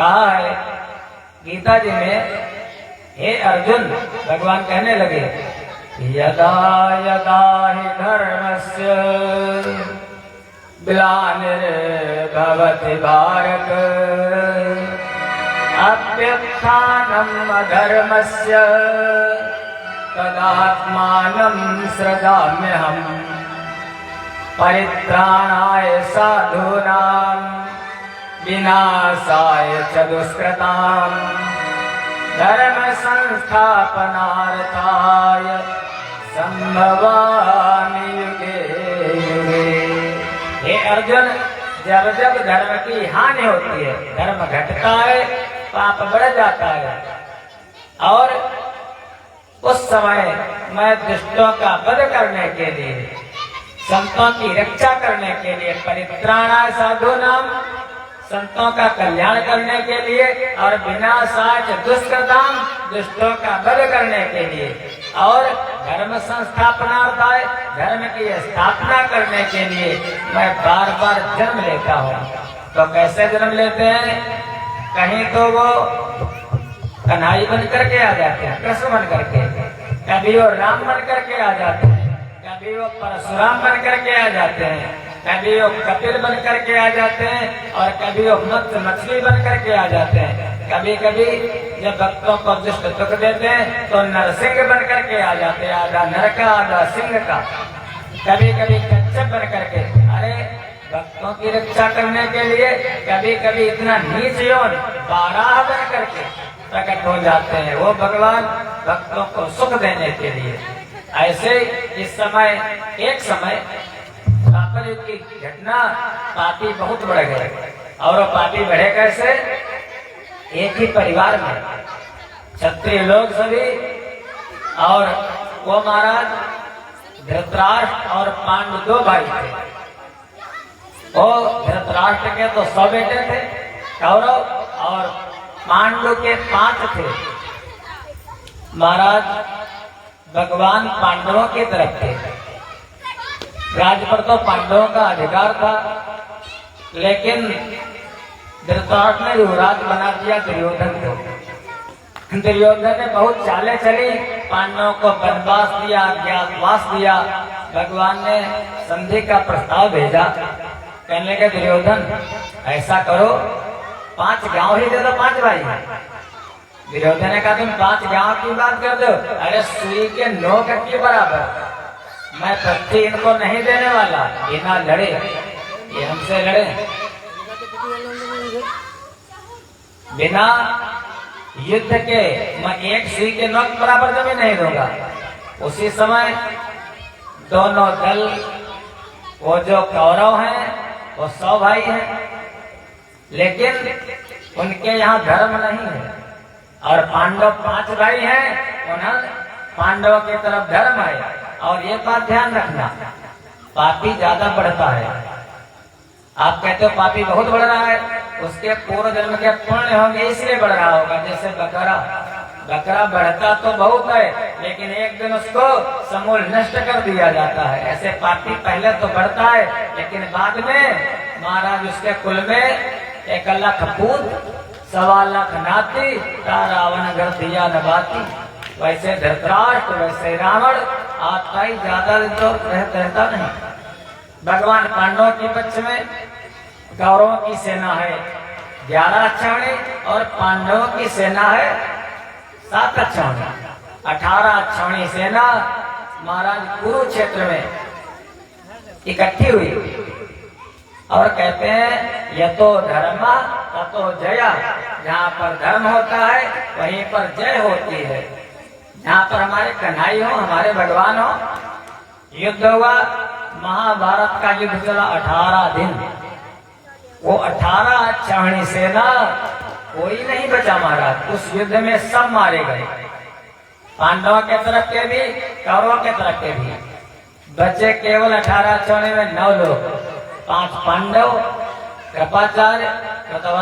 कहा है गीता जी में, हे अर्जुन, भगवान कहने लगे, यदा यदा हि धर्मस्य ग्लानिर्भवति भारत अभ्युत्थानम् अधर्मस्य तदात्मानं सृजाम्यहम् परित्राणाय साधूनां विनाशाय च दुष्कृताम् धर्म संस्थापनार्थाय संभवामि युगे युगे। हे अर्जुन, जब जब धर्म की हानि होती है, धर्म घटता है, पाप बढ़ जाता है, और उस समय मैं दुष्टों का वध करने के लिए, संतों की रक्षा करने के लिए, परित्राणाय साधूनाम, संतों का कल्याण करने के लिए, और विनाशाय दुष्कृताम, दुष्टों का वध करने के लिए, और धर्म संस्थापनार्थाय, धर्म की स्थापना करने के लिए मैं बार बार जन्म लेता हूँ। तो कैसे जन्म लेते हैं? कहीं तो वो कन्हई बन करके आ जाते हैं, कृष्ण बन करके, कभी वो राम बन करके आ जाते हैं, कभी वो परशुराम बन करके आ जाते हैं, कभी वो कपिल बन करके आ जाते हैं, और कभी वो मछली बन करके आ जाते हैं। कभी कभी जब भक्तों को दुष्ट दुख देते हैं तो नरसिंह बन करके आ जाते हैं, आधा नर का आधा सिंह का। कभी कभी कच्छप बन करके, अरे भक्तों की रक्षा करने के लिए कभी कभी इतना नीच यौन बाराह बन करके प्रकट हो जाते हैं, वो भगवान भक्तों को सुख देने के लिए। ऐसे इस समय, एक समय द्वापर युग की घटना, पापी बहुत बढ़ गए, और वो पापी बढ़े कैसे? एक ही परिवार में क्षत्रिय लोग सभी, और वो महाराज धृतराष्ट्र और पांडु दो भाई थे। वो धृतराष्ट्र के तो 100 बेटे थे कौरव, और पांडु के 5 थे। महाराज भगवान पांडवों की तरफ थे, राज्य पर तो पांडवों का अधिकार था, लेकिन धृतराष्ट्र ने युवराज बना दिया दुर्योधन को। दुर्योधन ने बहुत चालें चली, पांडवों को वनवास दिया, अज्ञातवास दिया। भगवान ने संधि का प्रस्ताव भेजा, कहने के दुर्योधन ऐसा करो, 5 गांव ही दे दो, 5 भाई हैं। दुर्योधन ने कहा तुम 5 गांव की बात कर दो, अरे सुई के नोक के बराबर, मैं पत्ती इनको नहीं देने वाला, बिना लड़े, ये हमसे लड़े, बिना युद्ध के मैं एक सुई के नोक बराबर जमीन नहीं दूंगा। उसी समय दोनों दल, वो जो कौरव हैं वो 100 भाई हैं, लेकिन उनके यहाँ धर्म नहीं है, और पांडव 5 भाई हैं, उन्हें पांडवों की तरफ धर्म है। और ये बात ध्यान रखना, पापी ज्यादा बढ़ता है। आप कहते हो पापी बहुत बढ़ रहा है, उसके पूर्व जन्म के पुण्य होंगे इसलिए बढ़ रहा होगा। जैसे बकरा बढ़ता तो बहुत है, लेकिन एक दिन उसको समूल नष्ट कर दिया जाता है। ऐसे पापी पहले तो बढ़ता है, लेकिन बाद में महाराज उसके कुल में 1 लाख पूत, 1.25 लाख नाती, रावण घर दिया नबाती। वैसे धृतराष्ट्र, वैसे रावण, आता ही ज्यादा तो रहता नहीं। भगवान पांडवों के पक्ष में कौरवों की सेना है 11 अक्षौणी, और पांडवों की सेना है 7 अक्षौणी। 18 अक्षौणी सेना महाराज कुरुक्षेत्र में इकट्ठी हुई, और कहते हैं यतो धर्म ततो जया, जहाँ पर धर्म होता है वहीं पर जय होती है। जहाँ पर हमारे कन्हई हो, हमारे भगवान हो। युद्ध हुआ, महाभारत का युद्ध चला 18 दिन। वो 18 अक्षौहिणी सेना कोई नहीं बचा महाराज, उस युद्ध में सब मारे गए, पांडवों के तरफ के भी, कौरवों के तरफ के भी। बचे केवल 18 अक्षौहिणी में 9 लोग, 5 पांडव, कृपाचार्य, कृतवर्मा